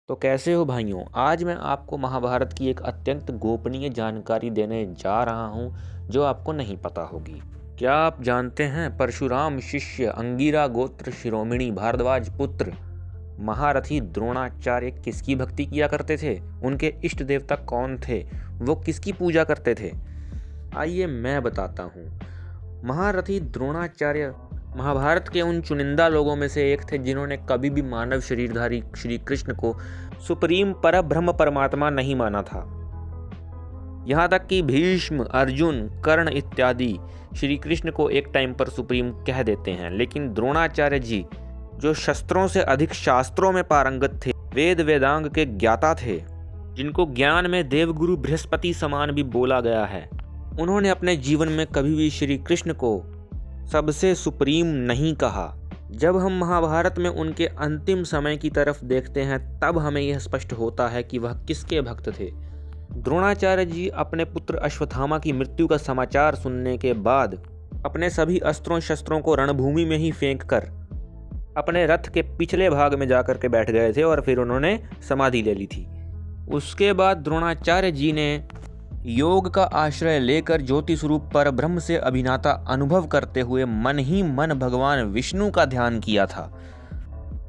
तो कैसे हो भाइयों। आज मैं आपको महाभारत की एक अत्यंत गोपनीय जानकारी देने जा रहा हूँ जो आपको नहीं पता होगी। क्या आप जानते हैं परशुराम शिष्य अंगिरा गोत्र शिरोमणि भारद्वाज पुत्र महारथी द्रोणाचार्य किसकी भक्ति किया करते थे? उनके इष्ट देवता कौन थे? वो किसकी पूजा करते थे? आइए मैं बताता हूँ। महारथी द्रोणाचार्य महाभारत के उन चुनिंदा लोगों में से एक थे जिन्होंने कभी भी मानव शरीरधारी श्री कृष्ण को सुप्रीम परब्रह्म परमात्मा नहीं माना था। यहाँ तक कि भीष्म, अर्जुन, कर्ण इत्यादि श्री कृष्ण को एक टाइम पर सुप्रीम कह देते हैं, लेकिन द्रोणाचार्य जी जो शस्त्रों से अधिक शास्त्रों में पारंगत थे, वेद वेदांग के ज्ञाता थे, जिनको ज्ञान में देवगुरु बृहस्पति समान भी बोला गया है, उन्होंने अपने जीवन में कभी भी श्री कृष्ण को सबसे सुप्रीम नहीं कहा। जब हम महाभारत में उनके अंतिम समय की तरफ देखते हैं तब हमें यह स्पष्ट होता है कि वह किसके भक्त थे। द्रोणाचार्य जी अपने पुत्र अश्वत्थामा की मृत्यु का समाचार सुनने के बाद अपने सभी अस्त्रों शस्त्रों को रणभूमि में ही फेंक कर अपने रथ के पिछले भाग में जाकर के बैठ गए थे और फिर उन्होंने समाधि ले ली थी। उसके बाद द्रोणाचार्य जी ने योग का आश्रय लेकर ज्योति स्वरूप पर ब्रह्म से अभिनाता अनुभव करते हुए मन ही मन भगवान विष्णु का ध्यान किया था।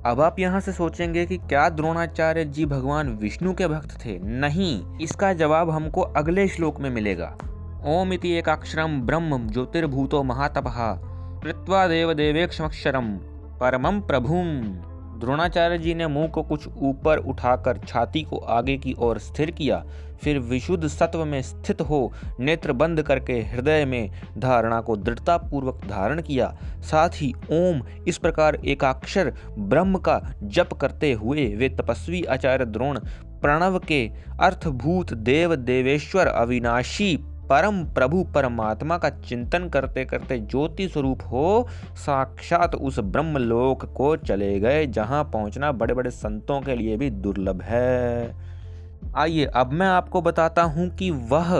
अब आप यहाँ से सोचेंगे कि क्या द्रोणाचार्य जी भगवान विष्णु के भक्त थे? नहीं, इसका जवाब हमको अगले श्लोक में मिलेगा। ओम इति एकाक्षरम ब्रह्म ज्योतिर्भूतो महातपः कृत्वा देव देवेक्षमक्षरम परमं प्रभुम। द्रोणाचार्य जी ने मुंह को कुछ ऊपर उठाकर छाती को आगे की ओर स्थिर किया, फिर विशुद्ध सत्व में स्थित हो नेत्र बंद करके हृदय में धारणा को दृढ़ता पूर्वक धारण किया। साथ ही ओम इस प्रकार एकाक्षर ब्रह्म का जप करते हुए वे तपस्वी आचार्य द्रोण प्रणव के अर्थभूत देव देवेश्वर अविनाशी परम प्रभु परमात्मा का चिंतन करते करते ज्योति स्वरूप हो साक्षात उस ब्रह्मलोक को चले गए, जहां पहुंचना बड़े बड़े संतों के लिए भी दुर्लभ है। आइए अब मैं आपको बताता हूं कि वह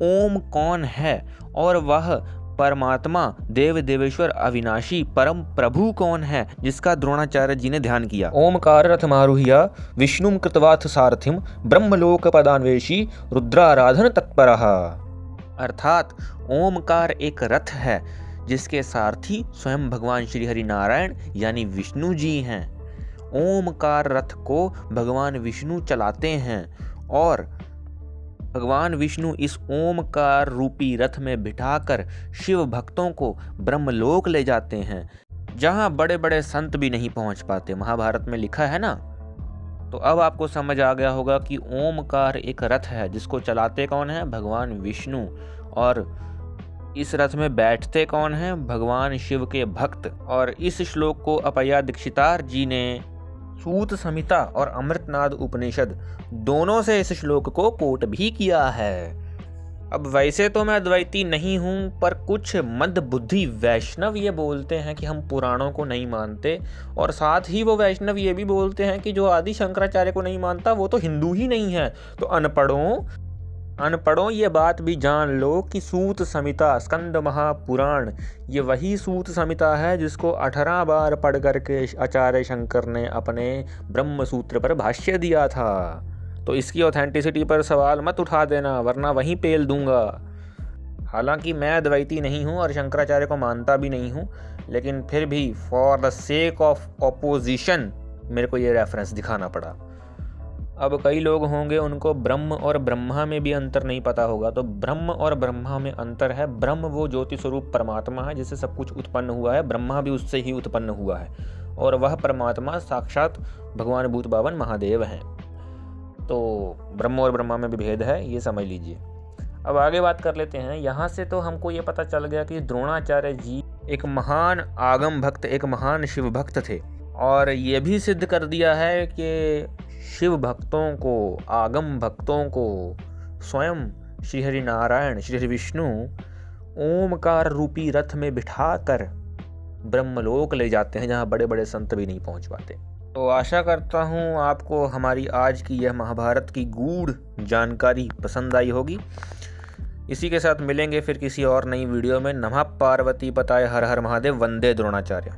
ओम कौन है और वह परमात्मा देव देवेश्वर अविनाशी परम प्रभु कौन है जिसका द्रोणाचार्य जी ने ध्यान किया। ओमकार रथमारुह्य विष्णुम कृतवाथ सारथिम ब्रह्मलोक पदान्वेषी रुद्राराधन तत्परः। अर्थात ओमकार एक रथ है जिसके सारथी स्वयं भगवान श्री हरि नारायण यानी विष्णु जी हैं। ओमकार रथ को भगवान विष्णु चलाते हैं और भगवान विष्णु इस ओमकार रूपी रथ में बिठाकर शिव भक्तों को ब्रह्मलोक ले जाते हैं, जहां बड़े बड़े संत भी नहीं पहुंच पाते। महाभारत में लिखा है ना। तो अब आपको समझ आ गया होगा कि ओमकार एक रथ है जिसको चलाते कौन है? भगवान विष्णु। और इस रथ में बैठते कौन है? भगवान शिव के भक्त। और इस श्लोक को अपया दीक्षितार जी ने सूत संहिता और अमृतनाद उपनिषद दोनों से इस श्लोक को कोट भी किया है। अब वैसे तो मैं अद्वैती नहीं हूँ, पर कुछ मंद बुद्धि वैष्णव ये बोलते हैं कि हम पुराणों को नहीं मानते, और साथ ही वो वैष्णव ये भी बोलते हैं कि जो आदि शंकराचार्य को नहीं मानता वो तो हिंदू ही नहीं है। तो अनपढ़ों ये बात भी जान लो कि सूत संहिता स्कंद महापुराण ये वही सूत संहिता है जिसको 18 बार पढ़ करके आचार्य शंकर ने अपने ब्रह्म सूत्र पर भाष्य दिया था। तो इसकी ऑथेंटिसिटी पर सवाल मत उठा देना, वरना वहीं पेल दूंगा। हालांकि मैं अद्वैती नहीं हूँ और शंकराचार्य को मानता भी नहीं हूँ, लेकिन फिर भी for the sake of opposition मेरे को ये रेफरेंस दिखाना पड़ा। अब कई लोग होंगे उनको ब्रह्म और ब्रह्मा में भी अंतर नहीं पता होगा। तो ब्रह्म और ब्रह्मा में अंतर है। ब्रह्म वो ज्योति स्वरूप परमात्मा है जिससे सब कुछ उत्पन्न हुआ है। ब्रह्मा भी उससे ही उत्पन्न हुआ है और वह परमात्मा साक्षात भगवान भूत बावन महादेव हैं। तो ब्रह्म और ब्रह्मा में भी भेद है, ये समझ लीजिए। अब आगे बात कर लेते हैं। यहाँ से तो हमको ये पता चल गया कि द्रोणाचार्य जी एक महान आगम भक्त, एक महान शिव भक्त थे, और ये भी सिद्ध कर दिया है कि शिव भक्तों को, आगम भक्तों को स्वयं श्री हरि नारायण, श्री हरि विष्णु ओमकार रूपी रथ में बिठाकर ब्रह्मलोक ले जाते हैं, जहाँ बड़े बड़े संत भी नहीं पहुँच पाते। तो आशा करता हूँ आपको हमारी आज की यह महाभारत की गूढ़ जानकारी पसंद आई होगी। इसी के साथ मिलेंगे फिर किसी और नई वीडियो में। नमः पार्वती पताय हर हर महादेव, वंदे द्रोणाचार्य।